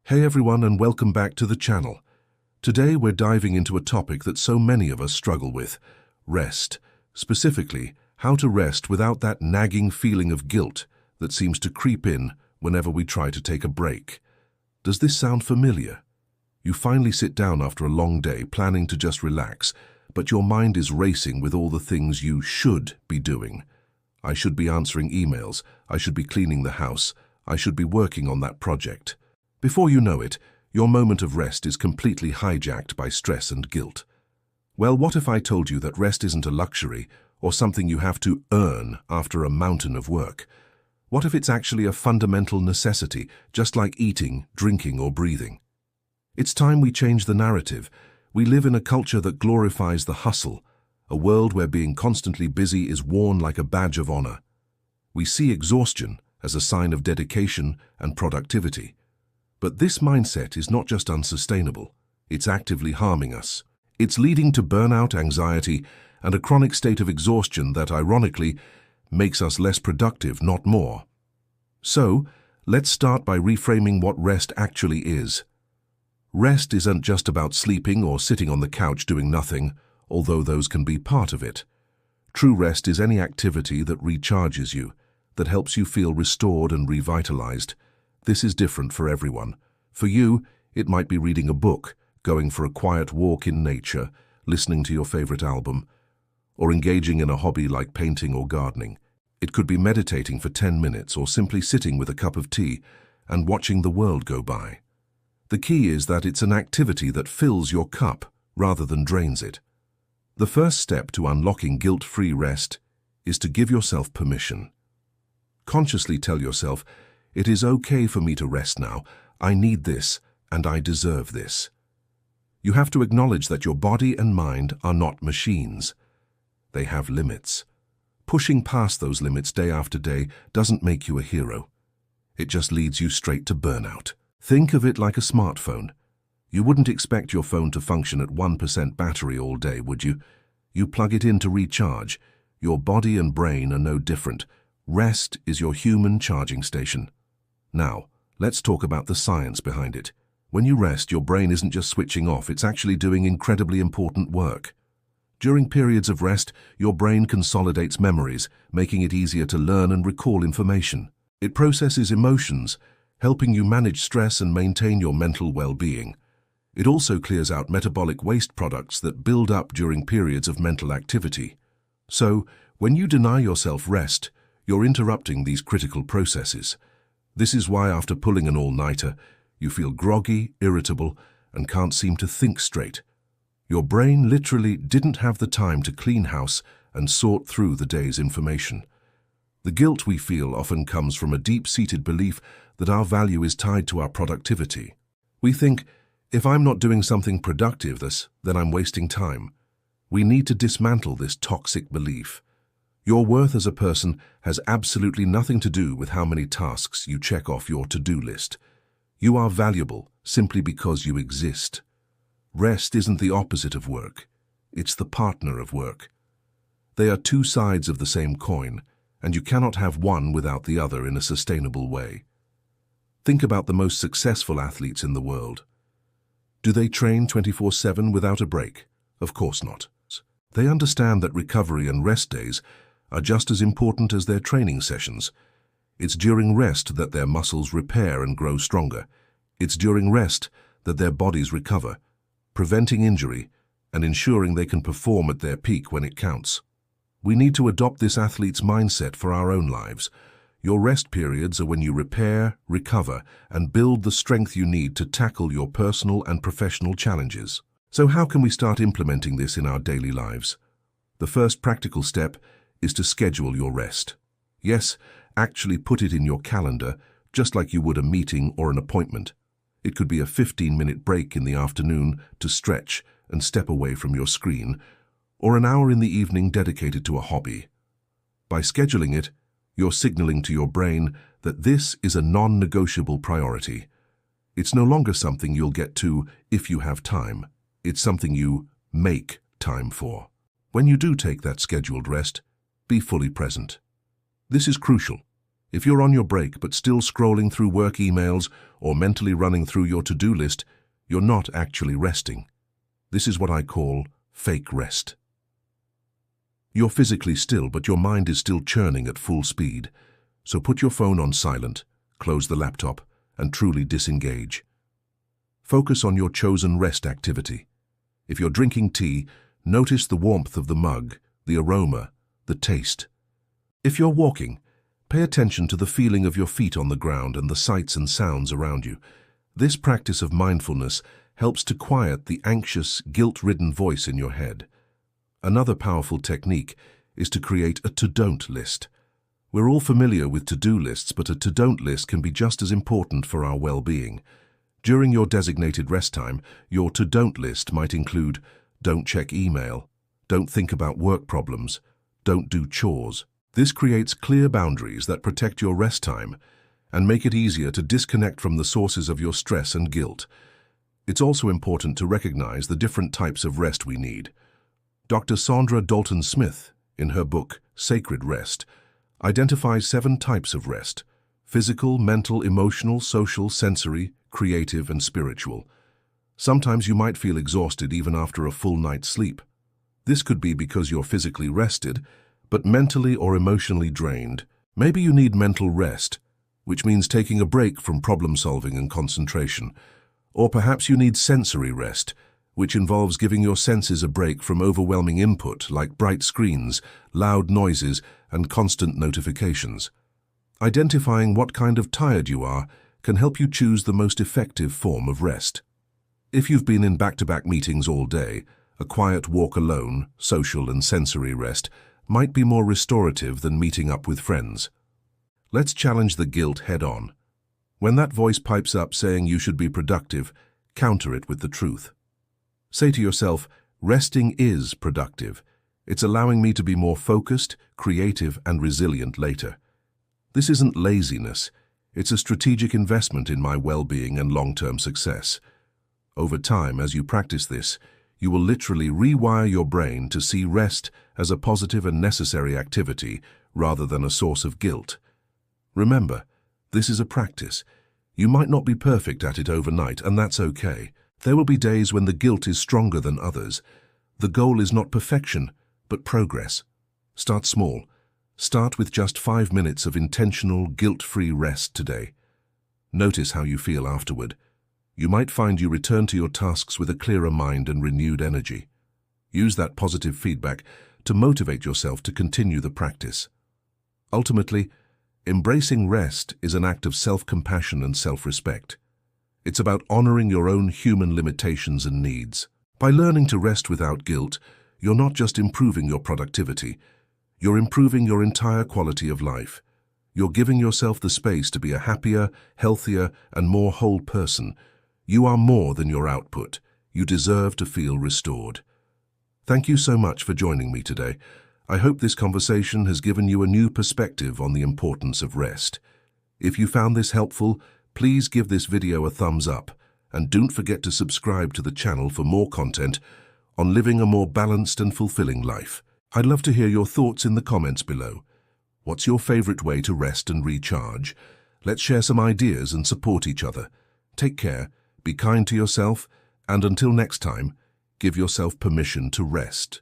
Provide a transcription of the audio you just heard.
Hey everyone, and welcome back to the channel. Today we're diving into a topic that so many of us struggle with: rest. Specifically, how to rest without that nagging feeling of guilt that seems to creep in whenever we try to take a break. Does this sound familiar? You finally sit down after a long day planning to just relax, but your mind is racing with all the things you should be doing. I should be answering emails, I should be cleaning the house, I should be working on that project. Before you know it, your moment of rest is completely hijacked by stress and guilt. Well, what if I told you that rest isn't a luxury or something you have to earn after a mountain of work? What if it's actually a fundamental necessity, just like eating, drinking, or breathing? It's time we change the narrative. We live in a culture that glorifies the hustle, a world where being constantly busy is worn like a badge of honor. We see exhaustion as a sign of dedication and productivity. But this mindset is not just unsustainable, it's actively harming us. It's leading to burnout, anxiety, and a chronic state of exhaustion that, ironically, makes us less productive, not more. So, let's start by reframing what rest actually is. Rest isn't just about sleeping or sitting on the couch doing nothing, although those can be part of it. True rest is any activity that recharges you, that helps you feel restored and revitalized. This is different for everyone. For you, it might be reading a book, going for a quiet walk in nature, listening to your favorite album, or engaging in a hobby like painting or gardening. It could be meditating for 10 minutes or simply sitting with a cup of tea and watching the world go by. The key is that it's an activity that fills your cup rather than drains it. The first step to unlocking guilt-free rest is to give yourself permission. Consciously tell yourself, "It is okay for me to rest now. I need this, and I deserve this." You have to acknowledge that your body and mind are not machines. They have limits. Pushing past those limits day after day doesn't make you a hero. It just leads you straight to burnout. Think of it like a smartphone. You wouldn't expect your phone to function at 1% battery all day, would you? You plug it in to recharge. Your body and brain are no different. Rest is your human charging station. Now, let's talk about the science behind it. When you rest, your brain isn't just switching off, it's actually doing incredibly important work. During periods of rest, your brain consolidates memories, making it easier to learn and recall information. It processes emotions, helping you manage stress and maintain your mental well-being. It also clears out metabolic waste products that build up during periods of mental activity. So, when you deny yourself rest, you're interrupting these critical processes. This is why after pulling an all-nighter, you feel groggy, irritable, and can't seem to think straight. Your brain literally didn't have the time to clean house and sort through the day's information. The guilt we feel often comes from a deep-seated belief that our value is tied to our productivity. We think, if I'm not doing something productive, then I'm wasting time. We need to dismantle this toxic belief. Your worth as a person has absolutely nothing to do with how many tasks you check off your to-do list. You are valuable simply because you exist. Rest isn't the opposite of work. It's the partner of work. They are two sides of the same coin, and you cannot have one without the other in a sustainable way. Think about the most successful athletes in the world. Do they train 24/7 without a break? Of course not. They understand that recovery and rest days are just as important as their training sessions. It's during rest that their muscles repair and grow stronger. It's during rest that their bodies recover, preventing injury and ensuring they can perform at their peak when it counts. We need to adopt this athlete's mindset for our own lives. Your rest periods are when you repair, recover, and build the strength you need to tackle your personal and professional challenges. So how can we start implementing this in our daily lives? The first practical step is to schedule your rest. Yes, actually put it in your calendar, just like you would a meeting or an appointment. It could be a 15-minute break in the afternoon to stretch and step away from your screen, or an hour in the evening dedicated to a hobby. By scheduling it, you're signaling to your brain that this is a non-negotiable priority. It's no longer something you'll get to if you have time. It's something you make time for. When you do take that scheduled rest, be fully present. This is crucial. If you're on your break but still scrolling through work emails or mentally running through your to-do list, you're not actually resting. This is what I call fake rest. You're physically still, but your mind is still churning at full speed. So put your phone on silent, close the laptop, and truly disengage. Focus on your chosen rest activity. If you're drinking tea, notice the warmth of the mug, the aroma, the taste. If you're walking, pay attention to the feeling of your feet on the ground and the sights and sounds around you. This practice of mindfulness helps to quiet the anxious, guilt-ridden voice in your head. Another powerful technique is to create a to-don't list. We're all familiar with to-do lists, but a to-don't list can be just as important for our well-being. During your designated rest time, your to-don't list might include: don't check email, don't think about work problems, don't do chores. This creates clear boundaries that protect your rest time and make it easier to disconnect from the sources of your stress and guilt. It's also important to recognize the different types of rest we need. Dr. Sandra Dalton-Smith, in her book Sacred Rest, identifies 7 types of rest: physical, mental, emotional, social, sensory, creative, and spiritual. Sometimes you might feel exhausted even after a full night's sleep. This could be because you're physically rested, but mentally or emotionally drained. Maybe you need mental rest, which means taking a break from problem-solving and concentration. Or perhaps you need sensory rest, which involves giving your senses a break from overwhelming input like bright screens, loud noises, and constant notifications. Identifying what kind of tired you are can help you choose the most effective form of rest. If you've been in back-to-back meetings all day, a quiet walk alone, social and sensory rest, might be more restorative than meeting up with friends. Let's challenge the guilt head-on. When that voice pipes up saying you should be productive, counter it with the truth. Say to yourself, resting is productive. It's allowing me to be more focused, creative, and resilient later. This isn't laziness. It's a strategic investment in my well-being and long-term success. Over time, as you practice this, you will literally rewire your brain to see rest as a positive and necessary activity rather than a source of guilt. Remember, this is a practice. You might not be perfect at it overnight, and that's okay. There will be days when the guilt is stronger than others. The goal is not perfection, but progress. Start small. Start with just 5 minutes of intentional, guilt-free rest today. Notice how you feel afterward. You might find you return to your tasks with a clearer mind and renewed energy. Use that positive feedback to motivate yourself to continue the practice. Ultimately, embracing rest is an act of self-compassion and self-respect. It's about honoring your own human limitations and needs. By learning to rest without guilt, you're not just improving your productivity, you're improving your entire quality of life. You're giving yourself the space to be a happier, healthier, and more whole person. You are more than your output. You deserve to feel restored. Thank you so much for joining me today. I hope this conversation has given you a new perspective on the importance of rest. If you found this helpful, please give this video a thumbs up, and don't forget to subscribe to the channel for more content on living a more balanced and fulfilling life. I'd love to hear your thoughts in the comments below. What's your favorite way to rest and recharge? Let's share some ideas and support each other. Take care, be kind to yourself, and until next time, give yourself permission to rest.